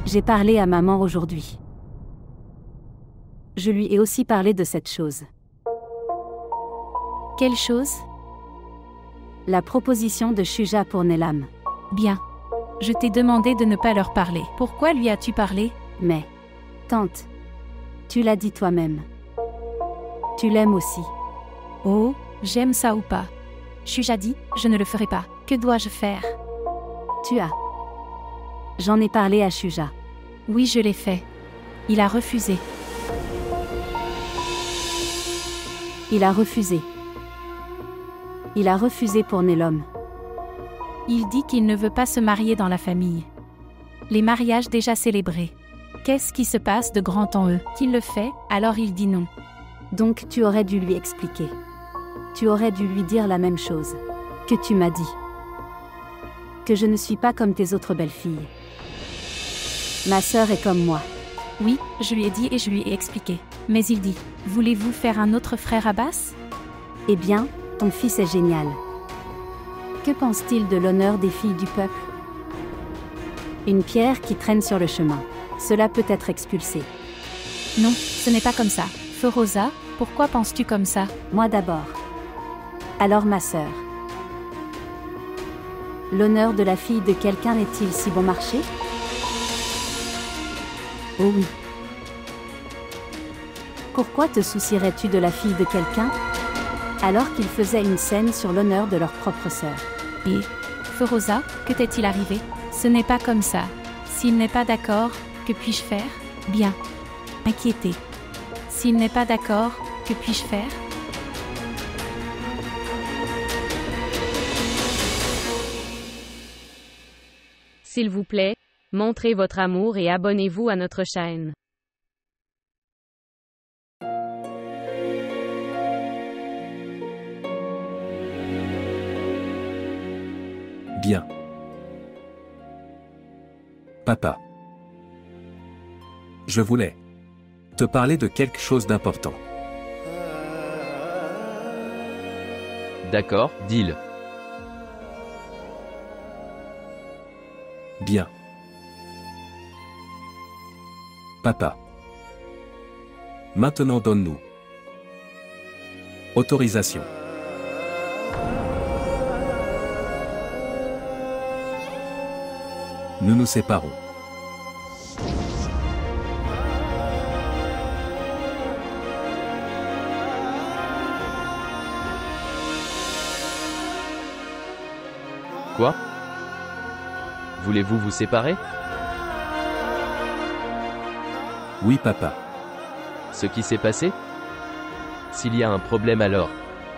J'ai parlé à maman aujourd'hui. Je lui ai aussi parlé de cette chose. Quelle chose? La proposition de Shuja pour Nelam. Bien. Je t'ai demandé de ne pas leur parler. Pourquoi lui as-tu parlé? Mais, tante, tu l'as dit toi-même. Tu l'aimes aussi. Oh, j'aime ça ou pas. Shuja dit, je ne le ferai pas. Que dois-je faire? Tu as. J'en ai parlé à Shuja. Oui, je l'ai fait. Il a refusé. Il a refusé. Il a refusé pour Nelom. Il dit qu'il ne veut pas se marier dans la famille. Les mariages déjà célébrés. Qu'est-ce qui se passe de grand en eux? Qu'il le fait, alors il dit non. Donc tu aurais dû lui expliquer. Tu aurais dû lui dire la même chose que tu m'as dit. Que je ne suis pas comme tes autres belles-filles. Ma sœur est comme moi. Oui, je lui ai dit et je lui ai expliqué. Mais il dit, voulez-vous faire un autre frère Abbas? Eh bien, ton fils est génial. Que pense-t-il de l'honneur des filles du peuple? Une pierre qui traîne sur le chemin. Cela peut être expulsé. Non, ce n'est pas comme ça. Feroza, pourquoi penses-tu comme ça? Moi d'abord. Alors ma sœur. L'honneur de la fille de quelqu'un est-il si bon marché? Oh oui. Pourquoi te soucierais-tu de la fille de quelqu'un? Alors qu'ils faisaient une scène sur l'honneur de leur propre sœur. Et, Feroza, que t'est-il arrivé? Ce n'est pas comme ça. S'il n'est pas d'accord, que puis-je faire? Bien. Inquiété. S'il n'est pas d'accord, que puis-je faire? S'il vous plaît, montrez votre amour et abonnez-vous à notre chaîne. Bien. Papa. Je voulais te parler de quelque chose d'important. D'accord, deal. Bien. Papa. Maintenant donne-nous autorisation. Nous nous séparons. Quoi? Voulez-vous vous séparer? Oui, papa. Ce qui s'est passé? S'il y a un problème alors,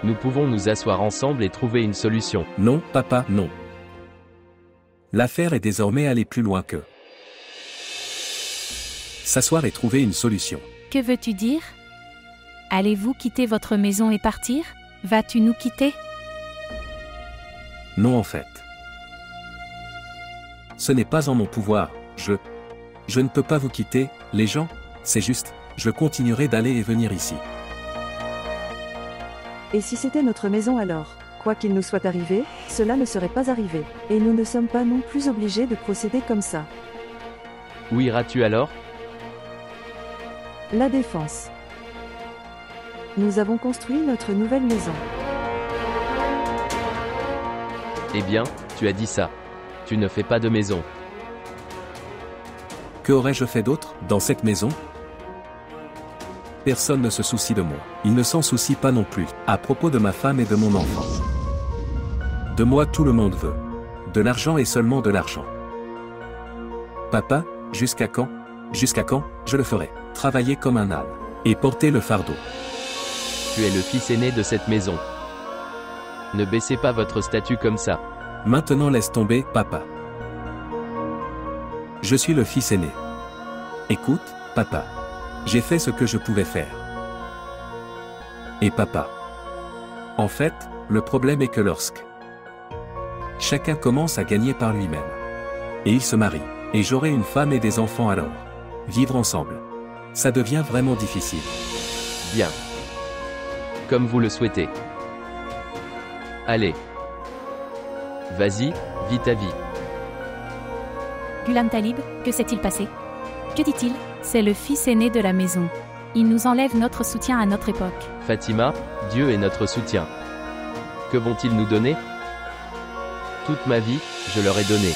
nous pouvons nous asseoir ensemble et trouver une solution. Non, papa, non. L'affaire est désormais allée plus loin que s'asseoir et trouver une solution. Que veux-tu dire? Allez-vous quitter votre maison et partir? Vas-tu nous quitter? Non, en fait. Ce n'est pas en mon pouvoir, je ne peux pas vous quitter, les gens, c'est juste, je continuerai d'aller et venir ici. Et si c'était notre maison alors? Quoi qu'il nous soit arrivé, cela ne serait pas arrivé. Et nous ne sommes pas non plus obligés de procéder comme ça. Où iras-tu alors? La défense. Nous avons construit notre nouvelle maison. Eh bien, tu as dit ça. Tu ne fais pas de maison. Que aurais-je fait d'autre, dans cette maison? Personne ne se soucie de moi. Il ne s'en soucie pas non plus, à propos de ma femme et de mon enfant. De moi tout le monde veut. De l'argent et seulement de l'argent. Papa, jusqu'à quand? Jusqu'à quand, je le ferai. Travailler comme un âne. Et porter le fardeau. Tu es le fils aîné de cette maison. Ne baissez pas votre statut comme ça. Maintenant laisse tomber, papa. Je suis le fils aîné. Écoute, papa. J'ai fait ce que je pouvais faire. Et papa. En fait, le problème est que lorsque chacun commence à gagner par lui-même. Et il se marie. Et j'aurai une femme et des enfants alors. Vivre ensemble. Ça devient vraiment difficile. Bien. Comme vous le souhaitez. Allez. Vas-y, vis ta vie. Ghulam Talib, que s'est-il passé? Que dit-il? C'est le fils aîné de la maison. Il nous enlève notre soutien à notre époque. Fatima, Dieu est notre soutien. Que vont-ils nous donner? Toute ma vie, je leur ai donné.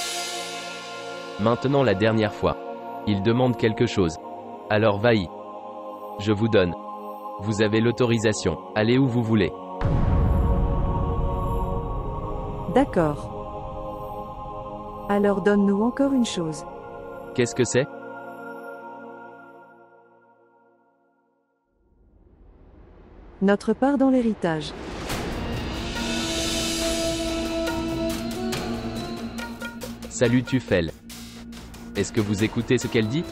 Maintenant la dernière fois. Ils demandent quelque chose. Alors va-y. Je vous donne. Vous avez l'autorisation. Allez où vous voulez. D'accord. Alors donne-nous encore une chose. Qu'est-ce que c'est? Notre part dans l'héritage. Salut Tufel. Est-ce que vous écoutez ce qu'elle dit?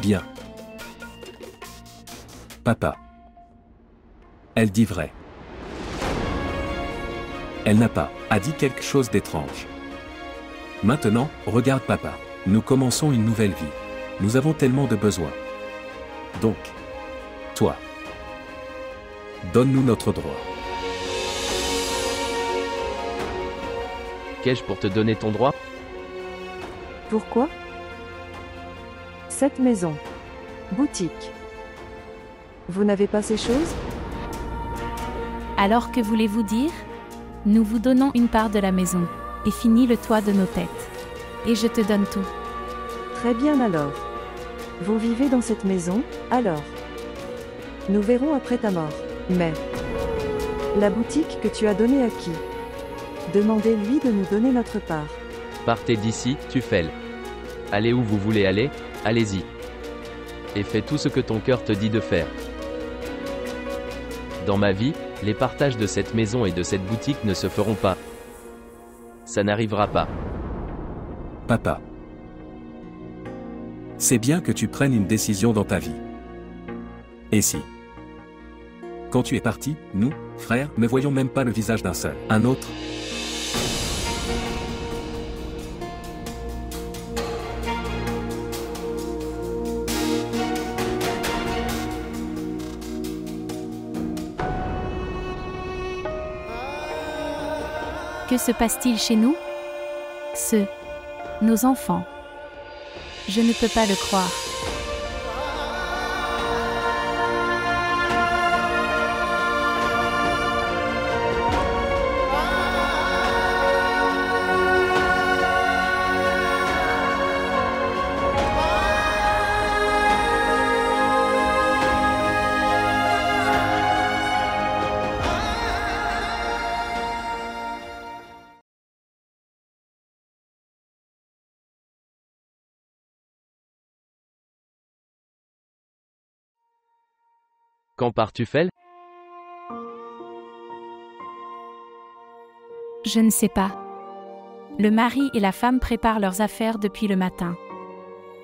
Bien. Papa. Elle dit vrai. Elle n'a pas dit quelque chose d'étrange. Maintenant, regarde papa. Nous commençons une nouvelle vie. Nous avons tellement de besoins. Donc, toi, donne-nous notre droit. Qu'ai-je pour te donner ton droit? Pourquoi? Cette maison. Boutique. Vous n'avez pas ces choses? Alors que voulez-vous dire? Nous vous donnons une part de la maison, et fini le toit de nos têtes. Et je te donne tout. Très bien alors. Vous vivez dans cette maison, alors. Nous verrons après ta mort. Mais la boutique que tu as donnée à qui? Demandez-lui de nous donner notre part. Partez d'ici, Tufel. Allez où vous voulez aller, allez-y. Et fais tout ce que ton cœur te dit de faire. Dans ma vie, les partages de cette maison et de cette boutique ne se feront pas. Ça n'arrivera pas. Papa. C'est bien que tu prennes une décision dans ta vie. Et si? Quand tu es parti, nous, frères, ne voyons même pas le visage d'un seul. Un autre? Que se passe-t-il chez nous? Nos enfants. Je ne peux pas le croire. Quand pars Tufel? Je ne sais pas. Le mari et la femme préparent leurs affaires depuis le matin.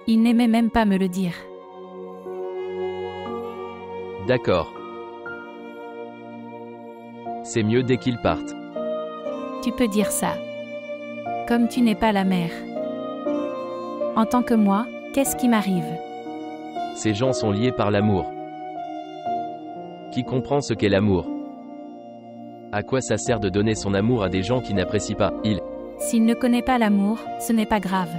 Ils n'aimaient même pas me le dire. D'accord. C'est mieux dès qu'ils partent. Tu peux dire ça. Comme tu n'es pas la mère. En tant que moi, qu'est-ce qui m'arrive? Ces gens sont liés par l'amour. Qui comprend ce qu'est l'amour? À quoi ça sert de donner son amour à des gens qui n'apprécient pas? S'il ne connaît pas l'amour, ce n'est pas grave.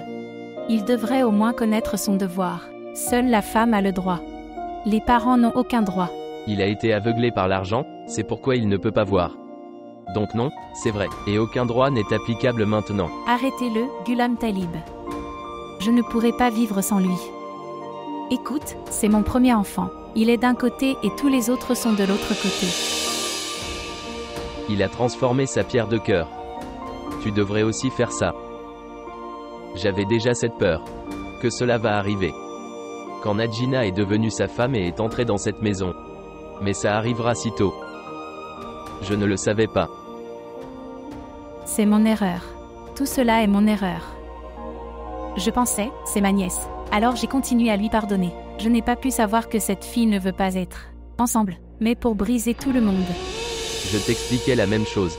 Il devrait au moins connaître son devoir. Seule la femme a le droit. Les parents n'ont aucun droit. Il a été aveuglé par l'argent, c'est pourquoi il ne peut pas voir. Donc non, c'est vrai. Et aucun droit n'est applicable maintenant. Arrêtez-le, Ghulam Talib. Je ne pourrai pas vivre sans lui. Écoute, c'est mon premier enfant. Il est d'un côté et tous les autres sont de l'autre côté. Il a transformé sa pierre de cœur. Tu devrais aussi faire ça. J'avais déjà cette peur. Que cela va arriver. Quand Najina est devenue sa femme et est entrée dans cette maison. Mais ça arrivera si tôt. Je ne le savais pas. C'est mon erreur. Tout cela est mon erreur. Je pensais, c'est ma nièce. Alors j'ai continué à lui pardonner. Je n'ai pas pu savoir que cette fille ne veut pas être ensemble, mais pour briser tout le monde. Je t'expliquais la même chose.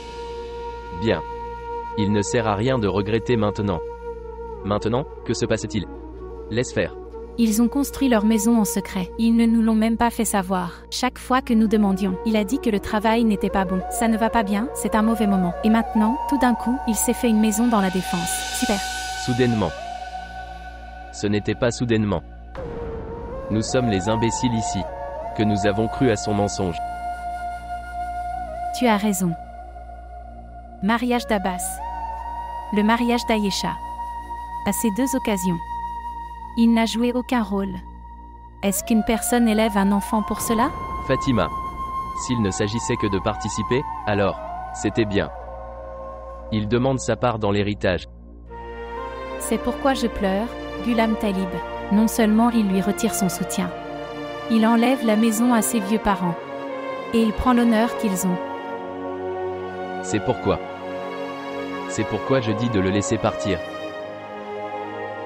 Bien. Il ne sert à rien de regretter maintenant. Maintenant, que se passe-t-il? Laisse faire. Ils ont construit leur maison en secret. Ils ne nous l'ont même pas fait savoir. Chaque fois que nous demandions, il a dit que le travail n'était pas bon. Ça ne va pas bien, c'est un mauvais moment. Et maintenant, tout d'un coup, il s'est fait une maison dans la défense. Super. Soudainement. Ce n'était pas soudainement. Nous sommes les imbéciles ici, que nous avons cru à son mensonge. Tu as raison. Mariage d'Abbas. Le mariage d'Ayesha. À ces deux occasions, il n'a joué aucun rôle. Est-ce qu'une personne élève un enfant pour cela? Fatima. S'il ne s'agissait que de participer, alors, c'était bien. Il demande sa part dans l'héritage. C'est pourquoi je pleure, Ghulam Talib. Non seulement il lui retire son soutien, il enlève la maison à ses vieux parents. Et il prend l'honneur qu'ils ont. C'est pourquoi. C'est pourquoi je dis de le laisser partir.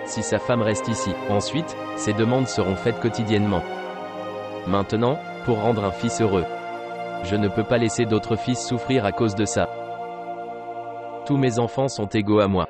Si sa femme reste ici, ensuite, ses demandes seront faites quotidiennement. Maintenant, pour rendre un fils heureux. Je ne peux pas laisser d'autres fils souffrir à cause de ça. Tous mes enfants sont égaux à moi.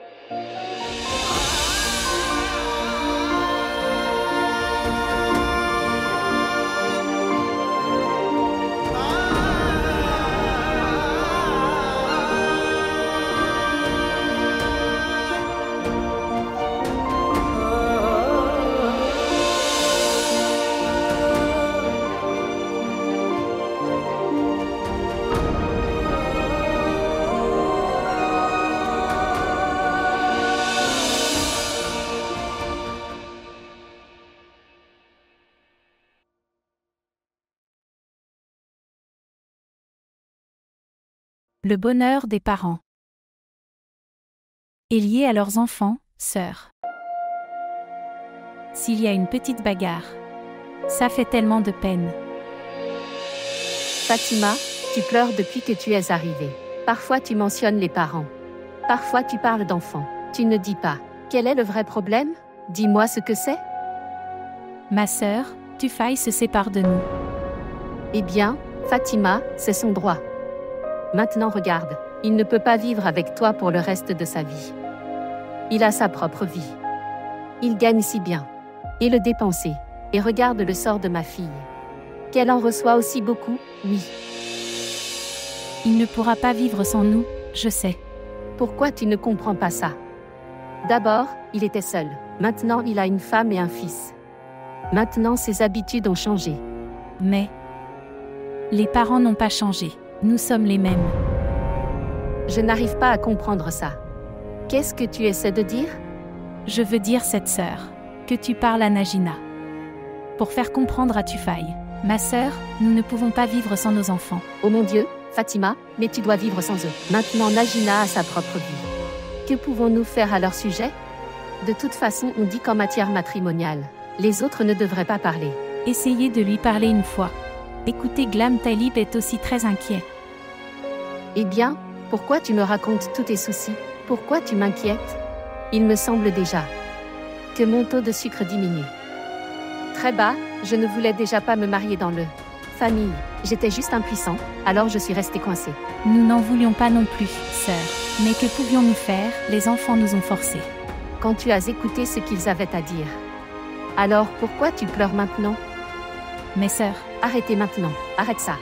Le bonheur des parents. Est lié à leurs enfants, sœurs. S'il y a une petite bagarre, ça fait tellement de peine. Fatima, tu pleures depuis que tu es arrivée. Parfois tu mentionnes les parents. Parfois tu parles d'enfants. Tu ne dis pas. Quel est le vrai problème? Dis-moi ce que c'est. Ma sœur, Tufaï se sépare de nous. Eh bien, Fatima, c'est son droit. Maintenant regarde, il ne peut pas vivre avec toi pour le reste de sa vie. Il a sa propre vie. Il gagne si bien. Et le dépenser. Et regarde le sort de ma fille. Qu'elle en reçoit aussi beaucoup, oui. Il ne pourra pas vivre sans nous, je sais. Pourquoi tu ne comprends pas ça? D'abord, il était seul. Maintenant, il a une femme et un fils. Maintenant, ses habitudes ont changé. Mais les parents n'ont pas changé. Nous sommes les mêmes. Je n'arrive pas à comprendre ça. Qu'est-ce que tu essaies de dire? Je veux dire cette sœur, que tu parles à Najina. Pour faire comprendre à Tufaï. Ma sœur, nous ne pouvons pas vivre sans nos enfants. Oh mon Dieu, Fatima, mais tu dois vivre sans eux. Maintenant Najina a sa propre vie. Que pouvons-nous faire à leur sujet? De toute façon, on dit qu'en matière matrimoniale, les autres ne devraient pas parler. Essayez de lui parler une fois. Écoutez, Ghulam Talib est aussi très inquiet. Eh bien, pourquoi tu me racontes tous tes soucis? Pourquoi tu m'inquiètes? Il me semble déjà que mon taux de sucre diminue. Très bas, je ne voulais déjà pas me marier dans le famille. J'étais juste impuissant, alors je suis resté coincé. Nous n'en voulions pas non plus, sœur. Mais que pouvions-nous faire? Les enfants nous ont forcés. Quand tu as écouté ce qu'ils avaient à dire, alors pourquoi tu pleures maintenant? Mes sœurs. Arrêtez maintenant, arrête ça.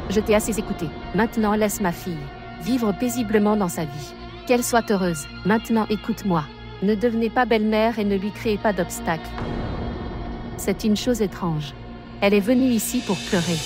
Je t'ai assez écouté. Maintenant laisse ma fille vivre paisiblement dans sa vie. Qu'elle soit heureuse. Maintenant écoute-moi. Ne devenez pas belle-mère et ne lui créez pas d'obstacles. C'est une chose étrange. Elle est venue ici pour pleurer.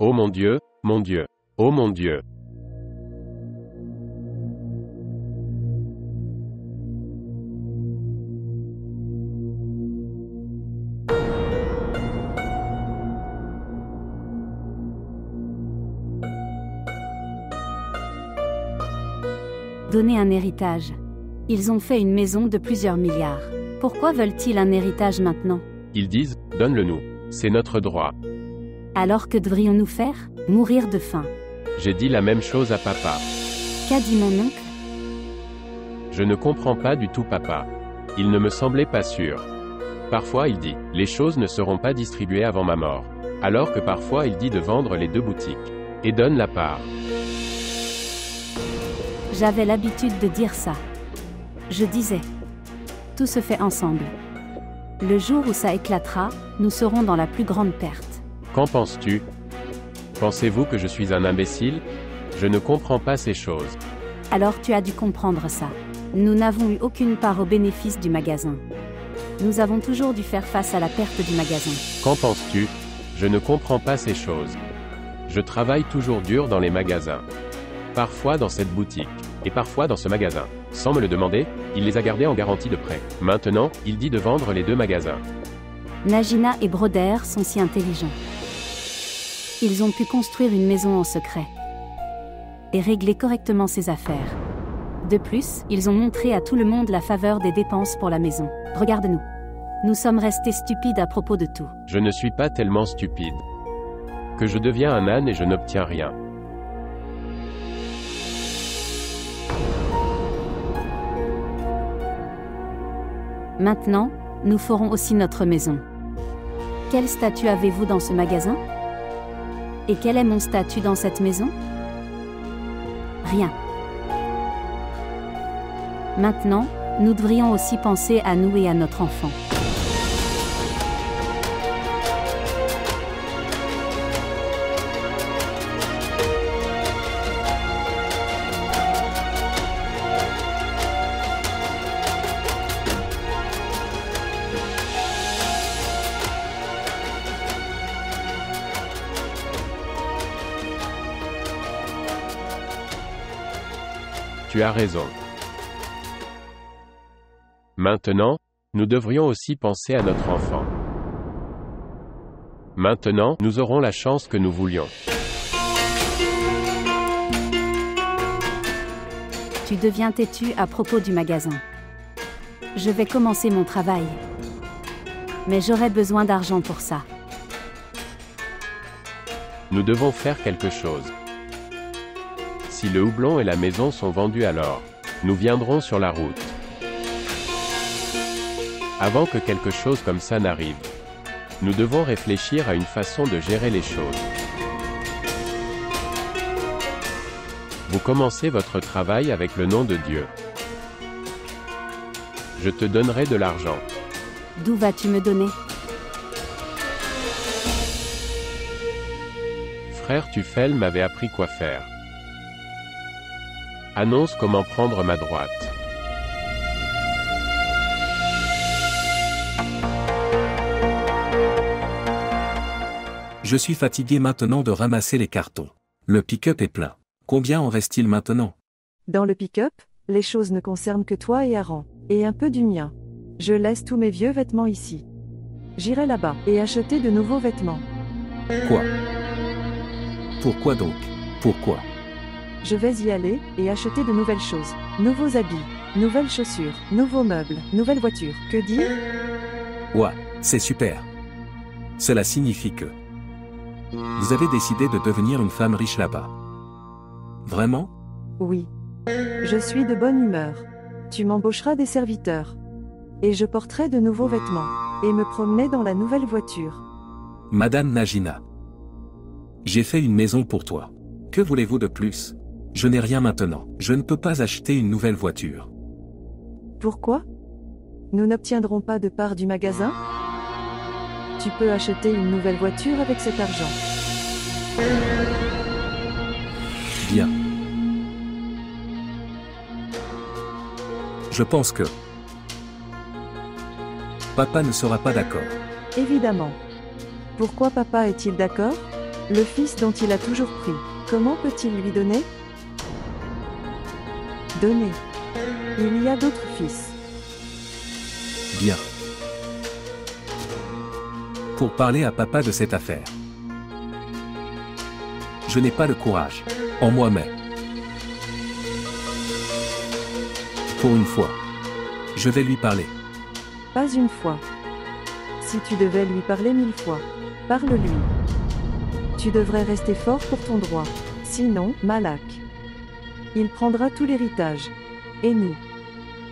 Oh mon Dieu, mon Dieu. Oh mon Dieu. Donner un héritage. Ils ont fait une maison de plusieurs milliards. Pourquoi veulent-ils un héritage maintenant? Ils disent, donne-le-nous. C'est notre droit. Alors que devrions-nous faire? Mourir de faim. J'ai dit la même chose à papa. Qu'a dit mon oncle? Je ne comprends pas du tout papa. il ne me semblait pas sûr. Parfois il dit, les choses ne seront pas distribuées avant ma mort. Alors que parfois il dit de vendre les 2 boutiques. Et donne la part. J'avais l'habitude de dire ça. Je disais. Tout se fait ensemble. Le jour où ça éclatera, nous serons dans la plus grande perte. Qu'en penses-tu? Pensez-vous que je suis un imbécile? Je ne comprends pas ces choses. Alors tu as dû comprendre ça. Nous n'avons eu aucune part au bénéfice du magasin. Nous avons toujours dû faire face à la perte du magasin. Qu'en penses-tu? Je ne comprends pas ces choses. Je travaille toujours dur dans les magasins. Parfois dans cette boutique. Et parfois dans ce magasin. Sans me le demander, il les a gardés en garantie de prêt. Maintenant, il dit de vendre les 2 magasins. Najina et Broder sont si intelligents. Ils ont pu construire une maison en secret. Et régler correctement ses affaires. De plus, ils ont montré à tout le monde la faveur des dépenses pour la maison. Regarde-nous. Nous sommes restés stupides à propos de tout. Je ne suis pas tellement stupide. Que je deviens un âne et je n'obtiens rien. Maintenant, nous ferons aussi notre maison. Quel statut avez-vous dans ce magasin? Et quel est mon statut dans cette maison? Rien. Maintenant, nous devrions aussi penser à nous et à notre enfant. Tu as raison. Maintenant, nous devrions aussi penser à notre enfant. Maintenant, nous aurons la chance que nous voulions. Tu deviens têtu à propos du magasin. Je vais commencer mon travail. Mais j'aurai besoin d'argent pour ça. Nous devons faire quelque chose. Si le houblon et la maison sont vendus alors, nous viendrons sur la route. Avant que quelque chose comme ça n'arrive, nous devons réfléchir à une façon de gérer les choses. Vous commencez votre travail avec le nom de Dieu. Je te donnerai de l'argent. D'où vas-tu me donner? Frère Tufel m'avait appris quoi faire. Annonce comment prendre ma droite. Je suis fatigué maintenant de ramasser les cartons. Le pick-up est plein. Combien en reste-t-il maintenant? Dans le pick-up, les choses ne concernent que toi et Aaron, et un peu du mien. Je laisse tous mes vieux vêtements ici. J'irai là-bas et acheter de nouveaux vêtements. Quoi? Pourquoi donc? Pourquoi? Je vais y aller et acheter de nouvelles choses. Nouveaux habits, nouvelles chaussures, nouveaux meubles, nouvelles voitures. Que dire? Ouais, c'est super. Cela signifie que vous avez décidé de devenir une femme riche là-bas. Vraiment? Oui. Je suis de bonne humeur. Tu m'embaucheras des serviteurs. Et je porterai de nouveaux vêtements. Et me promener dans la nouvelle voiture. Madame Najina. J'ai fait une maison pour toi. Que voulez-vous de plus? Je n'ai rien maintenant. Je ne peux pas acheter une nouvelle voiture. Pourquoi? Nous n'obtiendrons pas de part du magasin? Tu peux acheter une nouvelle voiture avec cet argent. Bien. Je pense que papa ne sera pas d'accord. Évidemment. Pourquoi papa est-il d'accord? Le fils dont il a toujours pris, comment peut-il lui donner? Donner. Il y a d'autres fils. Bien. Pour parler à papa de cette affaire. Je n'ai pas le courage. En moi-même. Pour une fois. Je vais lui parler. Pas une fois. Si tu devais lui parler 1000 fois, parle-lui. Tu devrais rester fort pour ton droit. Sinon, Malak. Il prendra tout l'héritage. Et nous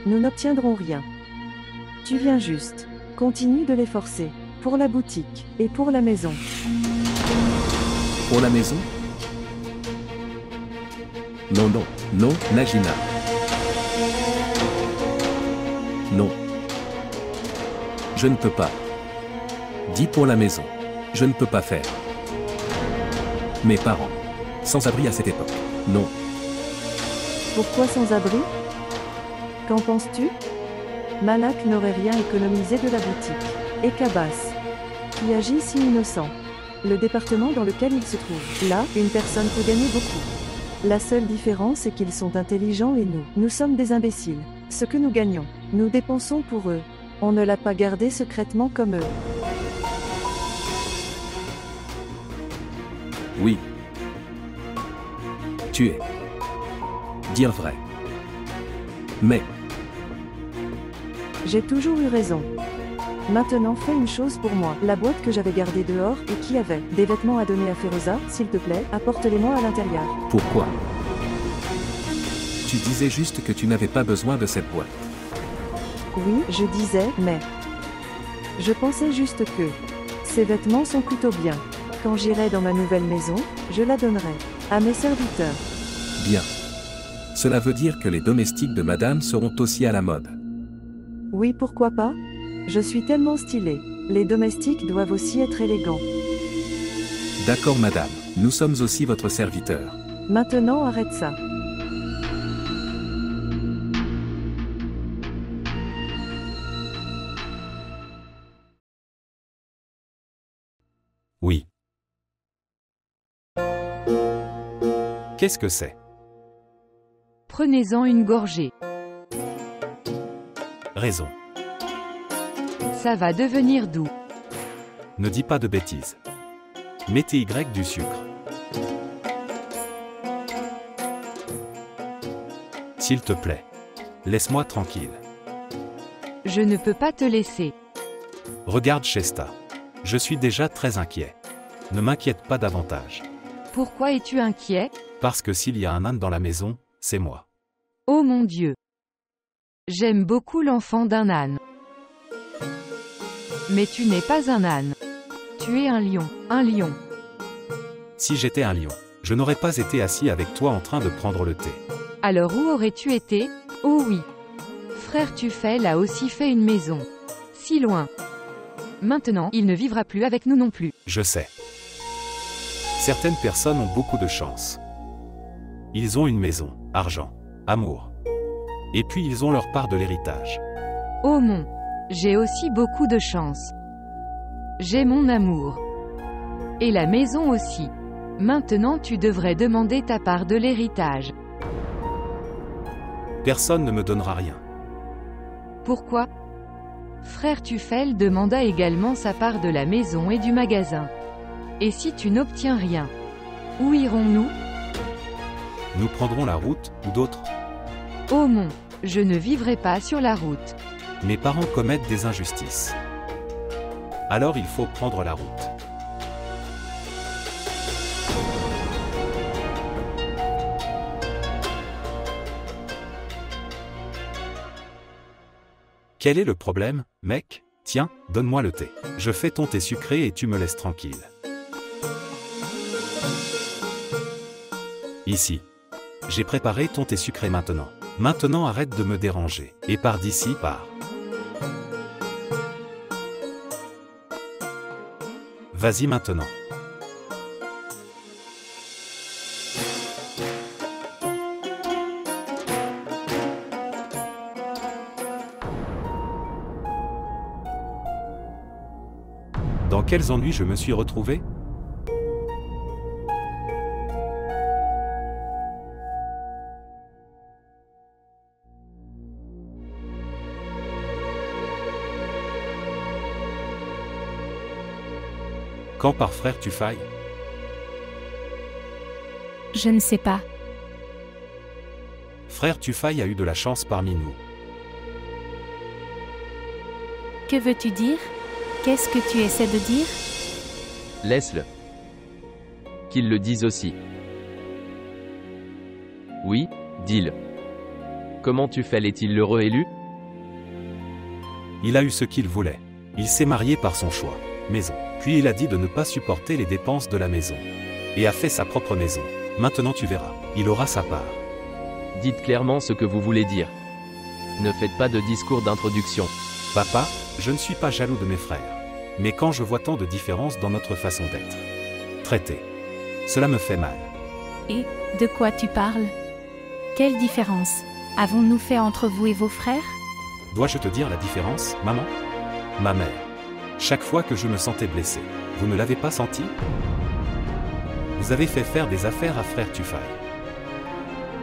n'obtiendrons rien. Tu viens juste. Continue de les forcer. Pour la boutique. Et pour la maison. Pour la maison? Non, non, non, Najina. Non. Je ne peux pas. Dis pour la maison. Je ne peux pas faire. Mes parents. Sans abri à cette époque. Non. Pourquoi sans abri? Qu'en penses-tu? Malak n'aurait rien économisé de la boutique. Et Cabas, qui agit si innocent. Le département dans lequel il se trouve. Là, une personne peut gagner beaucoup. La seule différence est qu'ils sont intelligents et nous sommes des imbéciles. Ce que nous gagnons, nous dépensons pour eux. On ne l'a pas gardé secrètement comme eux. Oui. Tu es. Dire vrai. Mais. J'ai toujours eu raison. Maintenant fais une chose pour moi. La boîte que j'avais gardée dehors et qui avait des vêtements à donner à Feroza, s'il te plaît, apporte-les-moi à l'intérieur. Pourquoi? Tu disais juste que tu n'avais pas besoin de cette boîte. Oui, je disais, mais... Je pensais juste que... Ces vêtements sont plutôt bien. Quand j'irai dans ma nouvelle maison, je la donnerai à mes serviteurs. Bien. Cela veut dire que les domestiques de madame seront aussi à la mode. Oui, pourquoi pas? Je suis tellement stylée. Les domestiques doivent aussi être élégants. D'accord madame, nous sommes aussi votre serviteur. Maintenant arrête ça. Oui. Qu'est-ce que c'est? Prenez-en une gorgée. Raison. Ça va devenir doux. Ne dis pas de bêtises. Mettez du sucre. S'il te plaît. Laisse-moi tranquille. Je ne peux pas te laisser. Regarde Shesta. Je suis déjà très inquiet. Ne m'inquiète pas davantage. Pourquoi es-tu inquiet? Parce que s'il y a un âne dans la maison, c'est moi. Oh mon Dieu. J'aime beaucoup l'enfant d'un âne. Mais tu n'es pas un âne. Tu es un lion. Un lion. Si j'étais un lion, je n'aurais pas été assis avec toi en train de prendre le thé. Alors où aurais-tu été? Oh oui. Frère Tufel a aussi fait une maison. Si loin. Maintenant, il ne vivra plus avec nous non plus. Je sais. Certaines personnes ont beaucoup de chance. Ils ont une maison, argent, amour. Et puis ils ont leur part de l'héritage. Oh mon. J'ai aussi beaucoup de chance. J'ai mon amour. Et la maison aussi. Maintenant tu devrais demander ta part de l'héritage. Personne ne me donnera rien. Pourquoi? Frère Tufel demanda également sa part de la maison et du magasin. Et si tu n'obtiens rien? Où irons-nous? Nous prendrons la route, ou d'autres. Oh mon. Je ne vivrai pas sur la route. Mes parents commettent des injustices. Alors il faut prendre la route. Quel est le problème, mec? Tiens, donne-moi le thé. Je fais ton thé sucré et tu me laisses tranquille. Ici. J'ai préparé ton thé sucré maintenant. Maintenant arrête de me déranger. Et pars d'ici, pars. Vas-y maintenant. Dans quels ennuis je me suis retrouvé? Quand par frère tu failles? Je ne sais pas. Frère Tufaille a eu de la chance parmi nous. Que veux-tu dire? Qu'est-ce que tu essaies de dire? Laisse-le. Qu'il le dise aussi. Oui, dis-le. Comment Tufel est-il l'heureux élu? Il a eu ce qu'il voulait. Il s'est marié par son choix. Maison. Puis il a dit de ne pas supporter les dépenses de la maison. Et a fait sa propre maison. Maintenant tu verras. Il aura sa part. Dites clairement ce que vous voulez dire. Ne faites pas de discours d'introduction. Papa, je ne suis pas jaloux de mes frères. Mais quand je vois tant de différences dans notre façon d'être traité, cela me fait mal. Et, de quoi tu parles? Quelle différence avons-nous fait entre vous et vos frères? Dois-je te dire la différence, maman? Ma mère. Chaque fois que je me sentais blessé, vous ne l'avez pas senti? Vous avez fait faire des affaires à frère Tufail.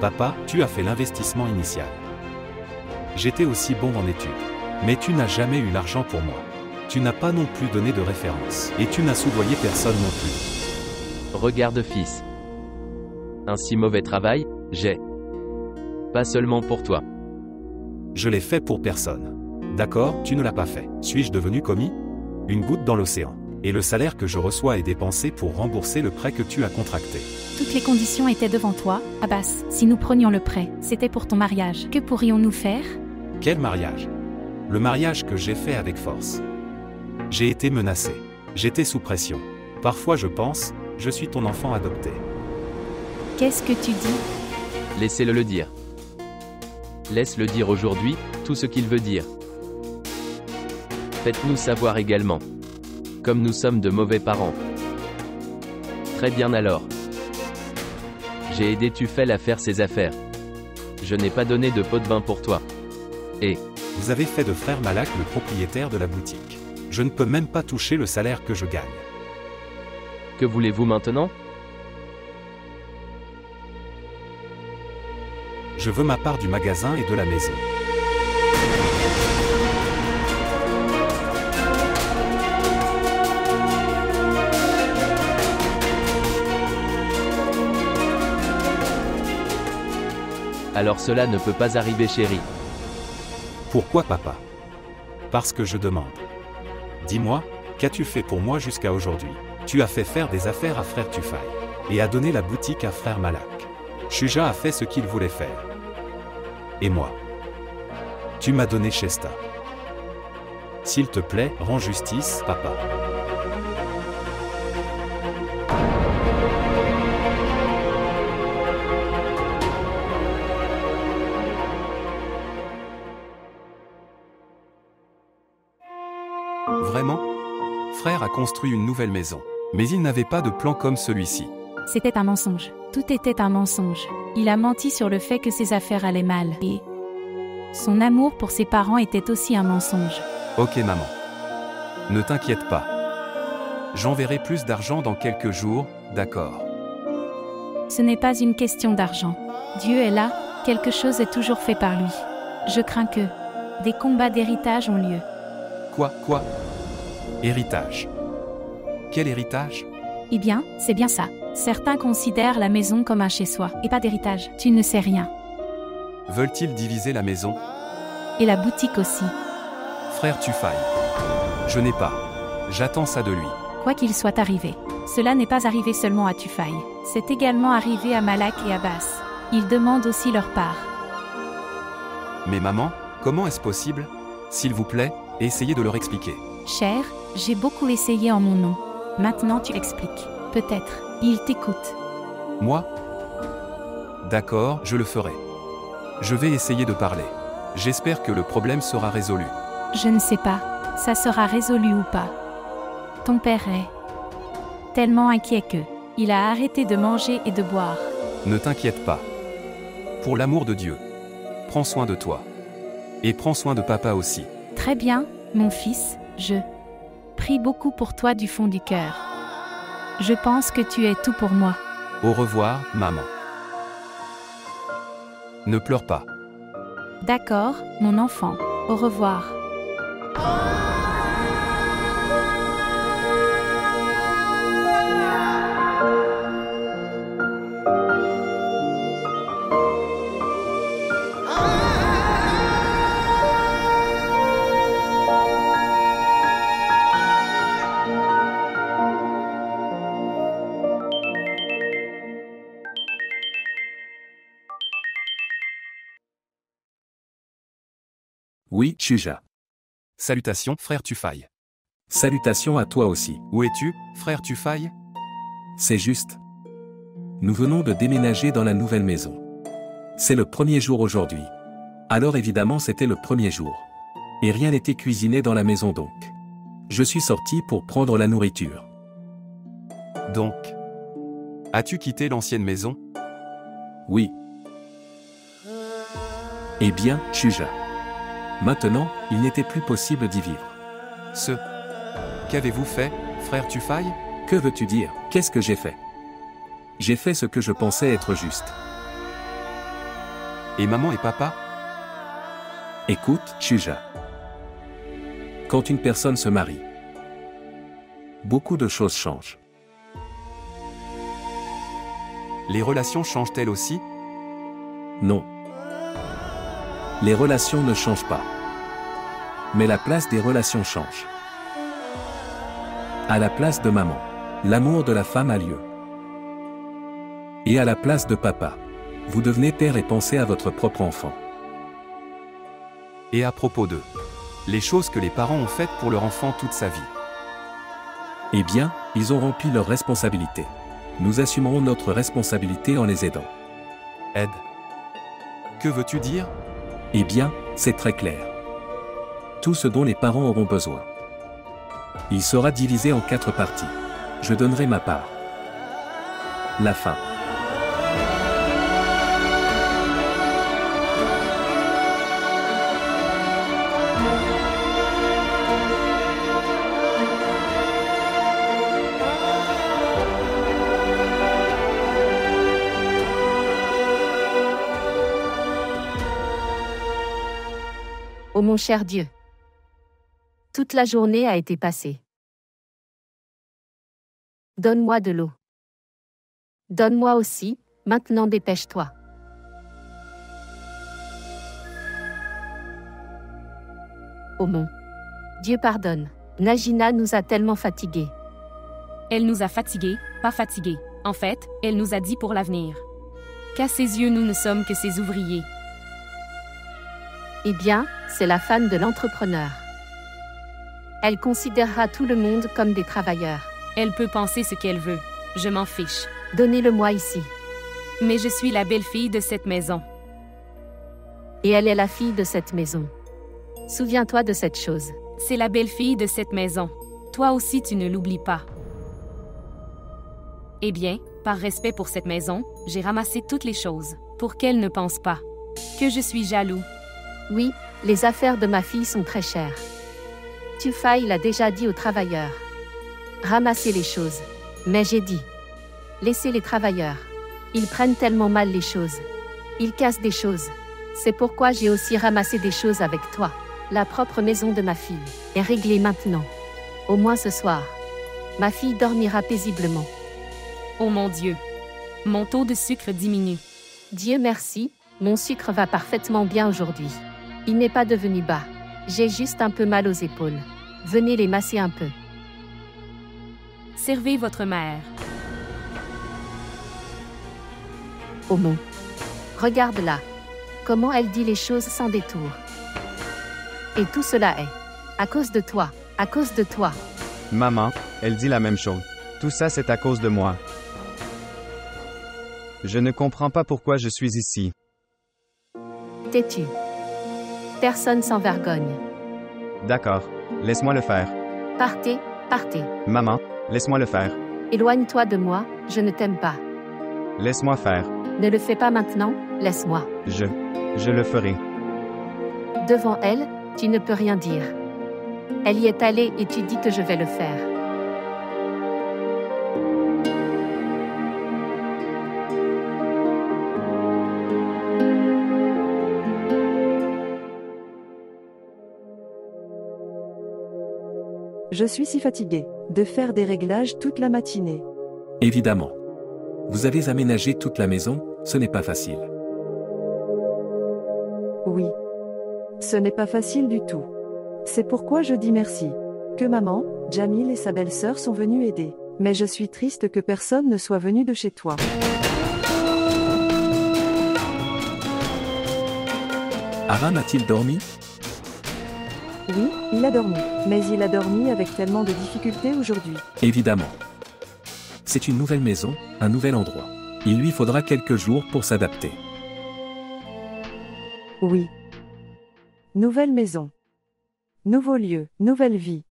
Papa, tu as fait l'investissement initial. J'étais aussi bon en études. Mais tu n'as jamais eu l'argent pour moi. Tu n'as pas non plus donné de référence. Et tu n'as soudoyé personne non plus. Regarde fils. Un si mauvais travail, j'ai. Pas seulement pour toi. Je l'ai fait pour personne. D'accord, tu ne l'as pas fait. Suis-je devenu commis? Une goutte dans l'océan. Et le salaire que je reçois est dépensé pour rembourser le prêt que tu as contracté. Toutes les conditions étaient devant toi, Abbas. Si nous prenions le prêt, c'était pour ton mariage. Que pourrions-nous faire? Quel mariage? Le mariage que j'ai fait avec force. J'ai été menacé. J'étais sous pression. Parfois je pense, je suis ton enfant adopté. Qu'est-ce que tu dis? Laissez-le le dire. Laisse-le dire aujourd'hui, tout ce qu'il veut dire. Faites-nous savoir également. Comme nous sommes de mauvais parents. Très bien alors. J'ai aidé Tufail à faire ses affaires. Je n'ai pas donné de pot de vin pour toi. Et vous avez fait de frère Malak le propriétaire de la boutique. Je ne peux même pas toucher le salaire que je gagne. que voulez-vous maintenant? Je veux ma part du magasin et de la maison. Alors cela ne peut pas arriver, chérie. Pourquoi, papa? Parce que je demande. Dis-moi, qu'as-tu fait pour moi jusqu'à aujourd'hui? Tu as fait faire des affaires à frère Tufail. Et a donné la boutique à frère Malak. Shuja a fait ce qu'il voulait faire. Et moi? Tu m'as donné Shesta. S'il te plaît, rends justice, papa. Vraiment? Frère a construit une nouvelle maison. Mais il n'avait pas de plan comme celui-ci. C'était un mensonge. Tout était un mensonge. Il a menti sur le fait que ses affaires allaient mal. Et son amour pour ses parents était aussi un mensonge. Ok maman. Ne t'inquiète pas. J'enverrai plus d'argent dans quelques jours, d'accord? Ce n'est pas une question d'argent. Dieu est là, quelque chose est toujours fait par lui. Je crains que des combats d'héritage ont lieu. Quoi? Héritage. Quel héritage? Eh bien, c'est bien ça. Certains considèrent la maison comme un chez-soi, et pas d'héritage. Tu ne sais rien. Veulent-ils diviser la maison? Et la boutique aussi. Frère Tufail. Je n'ai pas. J'attends ça de lui. Quoi qu'il soit arrivé. Cela n'est pas arrivé seulement à Tufail. C'est également arrivé à Malak et Abbas. Ils demandent aussi leur part. Mais maman, comment est-ce possible? S'il vous plaît, essayez de leur expliquer. Cher, j'ai beaucoup essayé en mon nom. Maintenant tu expliques. Peut-être, il t'écoute. Moi? D'accord, je le ferai. Je vais essayer de parler. J'espère que le problème sera résolu. Je ne sais pas, ça sera résolu ou pas. Ton père est tellement inquiet que il a arrêté de manger et de boire. Ne t'inquiète pas. Pour l'amour de Dieu, prends soin de toi. Et prends soin de papa aussi. Très bien, mon fils, je prie beaucoup pour toi du fond du cœur. Je pense que tu es tout pour moi. Au revoir, maman. Ne pleure pas. D'accord, mon enfant. Au revoir. Oui, Shuja. Salutations, frère Tufaï. Salutations à toi aussi. Où es-tu, frère Tufaï? C'est juste. Nous venons de déménager dans la nouvelle maison. C'est le premier jour aujourd'hui. Alors évidemment c'était le premier jour. Et rien n'était cuisiné dans la maison donc. Je suis sorti pour prendre la nourriture. Donc, as-tu quitté l'ancienne maison? Oui. Eh bien, Chuja. Maintenant, il n'était plus possible d'y vivre. Qu'avez-vous fait, frère Tufaï? Que veux-tu dire? Qu'est-ce que j'ai fait? J'ai fait ce que je pensais être juste. Et maman et papa? Écoute, Chuja. Quand une personne se marie, beaucoup de choses changent. Les relations changent-elles aussi? Non. Les relations ne changent pas. Mais la place des relations change. À la place de maman, l'amour de la femme a lieu. Et à la place de papa, vous devenez père et pensez à votre propre enfant. Et à propos d'eux, les choses que les parents ont faites pour leur enfant toute sa vie. Eh bien, ils ont rempli leurs responsabilités. Nous assumerons notre responsabilité en les aidant. Aide. Que veux-tu dire? Eh bien, c'est très clair. Tout ce dont les parents auront besoin. Il sera divisé en 4 parties. Je donnerai ma part. La fin. Ô mon cher Dieu, toute la journée a été passée. Donne-moi de l'eau. Donne-moi aussi, maintenant dépêche-toi. Ô mon Dieu pardonne, Najina nous a tellement fatigués. Elle nous a fatigués, pas fatigués. En fait, elle nous a dit pour l'avenir. Qu'à ses yeux nous ne sommes que ses ouvriers. Eh bien, c'est la femme de l'entrepreneur. Elle considérera tout le monde comme des travailleurs. Elle peut penser ce qu'elle veut. Je m'en fiche. Donnez-le-moi ici. Mais je suis la belle-fille de cette maison. Et elle est la fille de cette maison. Souviens-toi de cette chose. C'est la belle-fille de cette maison. Toi aussi tu ne l'oublies pas. Eh bien, par respect pour cette maison, j'ai ramassé toutes les choses, pour qu'elle ne pense pas que je suis jaloux. Oui, les affaires de ma fille sont très chères. Tufaï l'a déjà dit aux travailleurs. Ramassez les choses. Mais j'ai dit. Laissez les travailleurs. Ils prennent tellement mal les choses. Ils cassent des choses. C'est pourquoi j'ai aussi ramassé des choses avec toi. La propre maison de ma fille est réglée maintenant. Au moins ce soir. Ma fille dormira paisiblement. Oh mon Dieu. Mon taux de sucre diminue. Dieu merci, mon sucre va parfaitement bien aujourd'hui. Il n'est pas devenu bas. J'ai juste un peu mal aux épaules. Venez les masser un peu. Servez votre mère. Oh mon. Regarde-la. Comment elle dit les choses sans détour. Et tout cela est à cause de toi, à cause de toi. Maman, elle dit la même chose. Tout ça c'est à cause de moi. Je ne comprends pas pourquoi je suis ici. Tais-tu. Personne sans vergogne. D'accord, laisse-moi le faire. Partez, partez. Maman, laisse-moi le faire. Éloigne-toi de moi, je ne t'aime pas. Laisse-moi faire. Ne le fais pas maintenant, laisse-moi. Je le ferai. Devant elle, tu ne peux rien dire. Elle y est allée et tu dis que je vais le faire. Je suis si fatiguée de faire des réglages toute la matinée. Évidemment. Vous avez aménagé toute la maison, ce n'est pas facile. Oui. Ce n'est pas facile du tout. C'est pourquoi je dis merci. Que maman, Jamil et sa belle-sœur sont venus aider. Mais je suis triste que personne ne soit venu de chez toi. Aram a-t-il dormi? Oui, il a dormi. Mais il a dormi avec tellement de difficultés aujourd'hui. Évidemment. C'est une nouvelle maison, un nouvel endroit. Il lui faudra quelques jours pour s'adapter. Oui. Nouvelle maison. Nouveau lieu, nouvelle vie.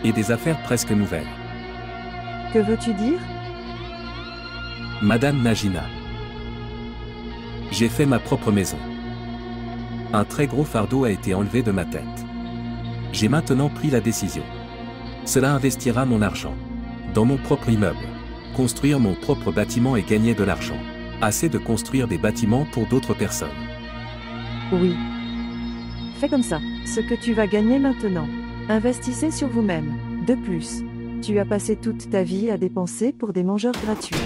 Et des affaires presque nouvelles. Que veux-tu dire? Madame Najina. J'ai fait ma propre maison. Un très gros fardeau a été enlevé de ma tête. J'ai maintenant pris la décision. Cela investira mon argent. Dans mon propre immeuble. Construire mon propre bâtiment et gagner de l'argent. Assez de construire des bâtiments pour d'autres personnes. Oui. Fais comme ça. Ce que tu vas gagner maintenant. Investissez sur vous-même. De plus, tu as passé toute ta vie à dépenser pour des mangeurs gratuits.